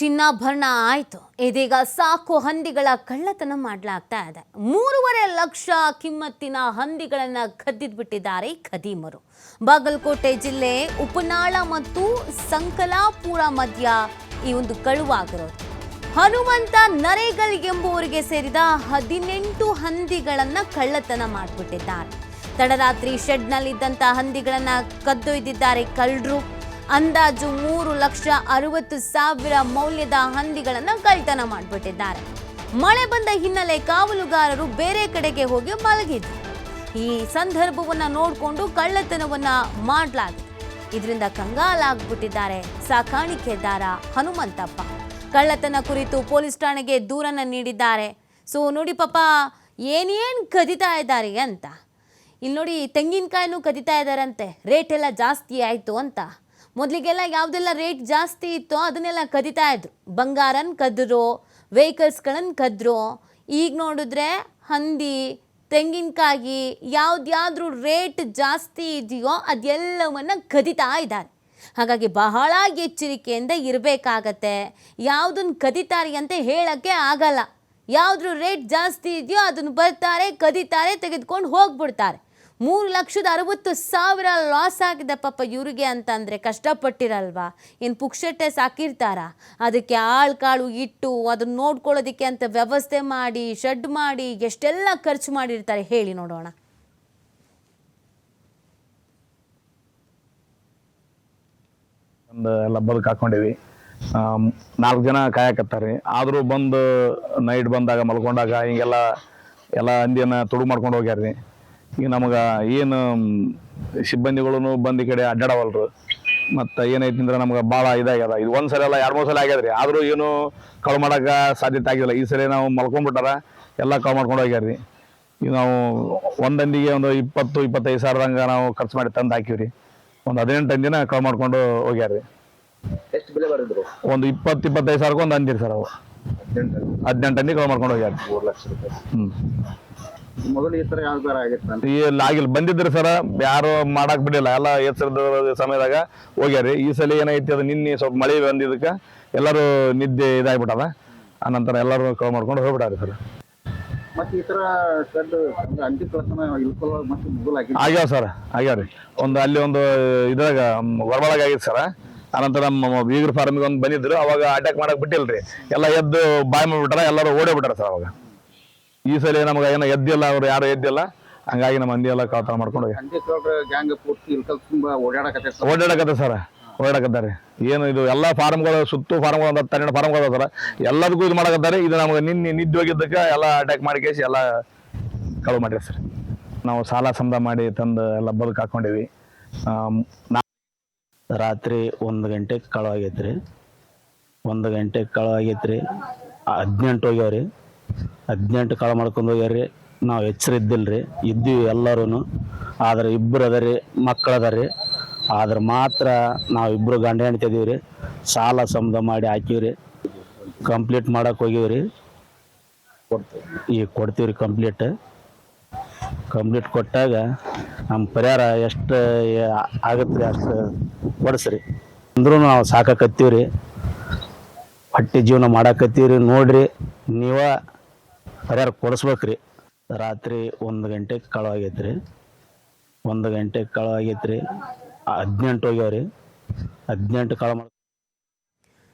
ಚಿನ್ನಾಭರಣ ಆಯಿತು. ಇದೀಗ ಸಾಕು ಹಂದಿಗಳ ಕಳ್ಳತನ ಮಾಡಲಾಗ್ತಾ ಇದೆ. 3.5 ಲಕ್ಷ ಕಿಮ್ಮತ್ತಿನ ಹಂದಿಗಳನ್ನು ಕದ್ದಿದ್ಬಿಟ್ಟಿದ್ದಾರೆ ಖದೀಮರು. ಬಾಗಲಕೋಟೆ ಜಿಲ್ಲೆ ಉಪನಾಳ ಮತ್ತು ಸಂಕಲಾಪುರ ಮಧ್ಯ ಈ ಒಂದು ಕಳುವಾಗಿರೋದು. ಹನುಮಂತ ನರೇಗಲ್ ಎಂಬುವರಿಗೆ ಸೇರಿದ 18 ಹಂದಿಗಳನ್ನು ಕಳ್ಳತನ ಮಾಡಿಬಿಟ್ಟಿದ್ದಾರೆ. ತಡರಾತ್ರಿ ಶೆಡ್ನಲ್ಲಿದ್ದಂಥ ಹಂದಿಗಳನ್ನು ಕದ್ದೊಯ್ದಿದ್ದಾರೆ ಕಳ್ಳರು. ಅಂದಾಜು 3,60,000 ಮೌಲ್ಯದ ಹಂದಿಗಳನ್ನು ಕಳ್ಳತನ ಮಾಡಿಬಿಟ್ಟಿದ್ದಾರೆ. ಮಳೆ ಬಂದ ಹಿನ್ನೆಲೆ ಕಾವಲುಗಾರರು ಬೇರೆ ಕಡೆಗೆ ಹೋಗಿ ಮಲಗಿದ್ರು. ಈ ಸಂದರ್ಭವನ್ನ ನೋಡಿಕೊಂಡು ಕಳ್ಳತನವನ್ನ ಮಾಡಲಾಗಿದೆ. ಇದರಿಂದ ಕಂಗಾಲಾಗ್ಬಿಟ್ಟಿದ್ದಾರೆ ಸಾಕಾಣಿಕೆದಾರ ಹನುಮಂತಪ್ಪ. ಕಳ್ಳತನ ಕುರಿತು ಪೊಲೀಸ್ ಠಾಣೆಗೆ ದೂರನ್ನ ನೀಡಿದ್ದಾರೆ. ಸೊ ನೋಡಿ ಪಾಪ ಏನೇನು ಕದಿತಾ ಇದ್ದಾರೆ ಅಂತ. ಇಲ್ಲಿ ನೋಡಿ, ತೆಂಗಿನಕಾಯಿನೂ ಕದಿತಾ ಇದ್ದಾರಂತೆ. ರೇಟ್ ಎಲ್ಲ ಜಾಸ್ತಿ ಆಯಿತು ಅಂತ. ಮೊದಲಿಗೆಲ್ಲ ಯಾವುದೆಲ್ಲ ರೇಟ್ ಜಾಸ್ತಿ ಇತ್ತೋ ಅದನ್ನೆಲ್ಲ ಕದಿತಾ ಇದ್ರು. ಬಂಗಾರನ ಕದ್ರು, ವೆಹಿಕಲ್ಸ್ಗಳನ್ನು ಕದ್ರು. ಈಗ ನೋಡಿದ್ರೆ ಹಂದಿ, ತೆಂಗಿನಕಾಯಿ, ಯಾವ್ದಾದ್ರೂ ರೇಟ್ ಜಾಸ್ತಿ ಇದೆಯೋ ಅದೆಲ್ಲವನ್ನು ಕದಿತಾ ಇದ್ದಾರೆ. ಹಾಗಾಗಿ ಬಹಳ ಎಚ್ಚರಿಕೆಯಿಂದ ಇರಬೇಕಾಗತ್ತೆ. ಯಾವುದನ್ನು ಕದಿತಾರೆ ಅಂತ ಹೇಳೋಕ್ಕೆ ಆಗಲ್ಲ. ಯಾವುದ್ರ ರೇಟ್ ಜಾಸ್ತಿ ಇದೆಯೋ ಅದನ್ನು ಬರ್ತಾರೆ, ಕದಿತಾರೆ, ತೆಗೆದುಕೊಂಡು ಹೋಗ್ಬಿಡ್ತಾರೆ. 3,60,000 ಲಾಸ್ ಆಗಿದೆ ಪಾಪ ಇವರಿಗೆ ಅಂತಂದರೆ ಕಷ್ಟಪಟ್ಟಿರಲ್ವಾ? ಏನು ಪುಕ್ಷಟ್ಟೆ ಸಾಕಿರ್ತಾರ? ಅದಕ್ಕೆ ಆಳು ಕಾಳು ಇಟ್ಟು ಅದನ್ನು ನೋಡ್ಕೊಳ್ಳೋದಕ್ಕೆ ಅಂತ ವ್ಯವಸ್ಥೆ ಮಾಡಿ, ಶೆಡ್ ಮಾಡಿ, ಎಷ್ಟೆಲ್ಲ ಖರ್ಚು ಮಾಡಿರ್ತಾರೆ ಹೇಳಿ ನೋಡೋಣ. ಎಲ್ಲ ಬದುಕು ಹಾಕೊಂಡಿವಿ. 4 ಜನ ಕಾಯಕತ್ತಾರೆ. ಆದರೂ ಬಂದು ನೈಟ್ ಬಂದಾಗ ಮಲ್ಕೊಂಡಾಗ ಹಿಂಗೆಲ್ಲ ಹಂದಿಯನ್ನು ತುಡು ಮಾಡ್ಕೊಂಡು ಹೋಗ್ಯಾರ್ರಿ. ಈಗ ನಮಗೆ ಏನು ಸಿಬ್ಬಂದಿಗಳು ಬಂದು ಈ ಕಡೆ ಅಡ್ಡಾಡವಲ್ರು. ಮತ್ತು ಏನೈತಿ ಅಂದ್ರೆ ನಮ್ಗೆ ಭಾಳ ಇದಾಗ್ಯದ. ಇದು ಒಂದು ಸಲ ಅಲ್ಲ 2-3 ಸಲ ಆಗ್ಯದ್ರಿ. ಆದರೂ ಏನು ಕಳು ಮಾಡೋಕೆ ಸಾಧ್ಯತೆ ಆಗಿಲ್ಲ. ಈ ಸಲ ನಾವು ಮಲ್ಕೊಂಡ್ಬಿಟ್ಟಾರ ಎಲ್ಲ ಕಳು ಮಾಡ್ಕೊಂಡು ಹೋಗ್ಯಾರ್ರಿ. ಈಗ ನಾವು ಒಂದು ಹಂದಿಗೆ ಒಂದು 20-25 ಸಾವಿರದಂಗೆ ನಾವು ಖರ್ಚು ಮಾಡಿ ತಂದು ಹಾಕಿವ್ರಿ. ಒಂದು 18 ಹಂದಿನ ಕಳು ಮಾಡ್ಕೊಂಡು ಹೋಗ್ಯಾರ್ರಿ. ಎಷ್ಟು ಬೆಲೆ ಬರೆದ್ರು? ಒಂದು 20-25 ಸಾವಿರಕ್ಕೆ ಒಂದು ಹಂದಿರಿ ಸರ್. ಅವು 18 ಹಂದಿ ಕಳು ಮಾಡ್ಕೊಂಡು ಹೋಗ್ಯಾರ. 3 ಲಕ್ಷ ರೂಪಾಯಿ. ಮೊದಲು ಈ ತರ ಯಾವ್ದಾರ ಆಗಿತ್ತು? ಆಗಿಲ್ಲ, ಬಂದಿದ್ರಿ ಸರ. ಯಾರು ಮಾಡಕ್ ಬಿಡಿಲ್ಲ. ಎಲ್ಲ ಎಚ್ಚರದ ಸಮಯದಾಗ ಹೋಗ್ಯಾರಿ. ಈ ಸಲ ಏನೈತಿ ಅದು ನಿನ್ನೆ ಸ್ವಲ್ಪ ಮಳೆ ಬಂದಿದ್ದಕ್ಕೆ ಎಲ್ಲರೂ ನಿದ್ದೆ ಇದಾಗ್ಬಿಟ್ಟದ. ಆನಂತರ ಎಲ್ಲರೂ ಕಳು ಮಾಡ್ಕೊಂಡು ಹೋಗ್ಬಿಟ್ಟಾರಿ ಸರ್. ಮತ್ತೆ ಈ ತರ ಹಂದಿ ಕಳ್ಳತನ ಇಳ್ಕೊಳ್ಳೋ ಮತ್ತೆ ಮೊದಲು ಆಗ್ಯಾವ ಸರ್. ಆಗ್ಯಾವ್ರಿ. ಅಲ್ಲಿ ಒಂದು ಇದ್ರಾಗ ಹೊರಬಳಗ ಆಗಿತ್ತು ಸರ. ಆನಂತರ ನಮ್ಮ ಬೀಗರ್ ಫಾರ್ಮಿಗೆ ಒಂದು ಬಂದಿದ್ರು. ಅವಾಗ ಅಟ್ಯಾಕ್ ಮಾಡಕ್ ಬಿಟ್ಟಿಲ್ರಿ. ಎಲ್ಲ ಎದ್ದು ಬಾಯ್ ಮಾಡ್ಬಿಟ್ಟಾರ, ಎಲ್ಲರೂ ಓಡೇ ಬಿಟ್ಟಾರ ಸರ್. ಅವಾಗ ಈ ಸಲ ನಮ್ಗೆ ಏನೋ ಎದ್ದಿಲ್ಲ, ಅವ್ರು ಯಾರು ಎದ್ದಿಲ್ಲ. ಹಂಗಾಗಿ ನಮ್ಮ ಹಂದಿ ಎಲ್ಲ ಕಳ್ಳತನ ಮಾಡ್ಕೊಂಡು ಓಡಾಡಕತ್ತೆ ಸರ್. ಓಡಾಡಕತ್ತಾರೆ. ಏನು ಇದು ಎಲ್ಲ ಫಾರ್ಮ್ಗಳು ಸುತ್ತು ಫಾರ್ಮ್ಗಳು ಒಂದು 12 ಫಾರ್ಮ್ಗಳು ಅದಾವ ಸರ್. ಎಲ್ಲದಕ್ಕೂ ಇದು ಮಾಡಕತ್ತಾರೆ. ಇದು ನಮ್ಗೆ ನಿದ್ದೆ ಹೋಗಿದ್ದಕ್ಕೆ ಎಲ್ಲ ಅಟ್ಯಾಕ್ ಮಾಡಿ ಕೇಸಿ ಎಲ್ಲ ಕಳು ಮಾಡಿರಿ ಸರ್. ನಾವು ಸಾಲ ಸಮದ ಮಾಡಿ ತಂದು ಎಲ್ಲ ಬದುಕು ಹಾಕೊಂಡಿವಿ. ರಾತ್ರಿ 1 ಗಂಟೆಗೆ ಕಳವಾಗೈತ್ರಿ. 1 ಗಂಟೆಗೆ ಕಳವಾಗೈತ್ರಿ. 18 ಹೋಗ್ಯಾವ್ರಿ. 18 ಕಳು ಮಾಡ್ಕೊಂಡು ಹೋಗ್ಯಾರ್ರಿ. ನಾವು ಎಚ್ಚರ ಇದ್ದಿಲ್ರಿ. ಇದ್ದೀವಿ ಎಲ್ಲರೂ. ಆದ್ರೆ 2 ಅದರಿ, ಮಕ್ಕಳು ಅದರಿ. ಆದ್ರೆ ಮಾತ್ರ ನಾವಿಬ್ಬರು ಗಂಡ ಹೆಂಡತಿ ಇದೀವ್ರಿ. ಸಾಲ ಸಮದ ಮಾಡಿ ಹಾಕಿವ್ರಿ. ಕಂಪ್ಲೀಟ್ ಮಾಡಕ್ಕೆ ಹೋಗಿವ್ರಿ. ಈಗ ಕೊಡ್ತೀವ್ರಿ ಕಂಪ್ಲೀಟ್ ಕೊಟ್ಟಾಗ ನಮ್ಮ ಪರಿಹಾರ ಎಷ್ಟು ಆಗತ್ತೆ ಅಷ್ಟು ಕೊಡಿಸ್ರಿ. ಅಂದ್ರೂ ನಾವು ಸಾಕತ್ತೀವ್ರಿ. ಹೊಟ್ಟೆ ಜೀವನ ಮಾಡಾಕತ್ತೀವ್ರಿ. ನೋಡ್ರಿ, ನೀವ ಪರಿಹಾರ ಕೊಡಿಸ್ಬೇಕ್ರಿ. ರಾತ್ರಿ 1 ಗಂಟೆಗೆ ಕಳವಾಗೈತ್ರಿ. 1 ಗಂಟೆಗೆ ಕಳವಾಗೈತ್ರಿ. 18 ಹೋಗ್ಯಾವ್ರಿ. 18 ಕಳು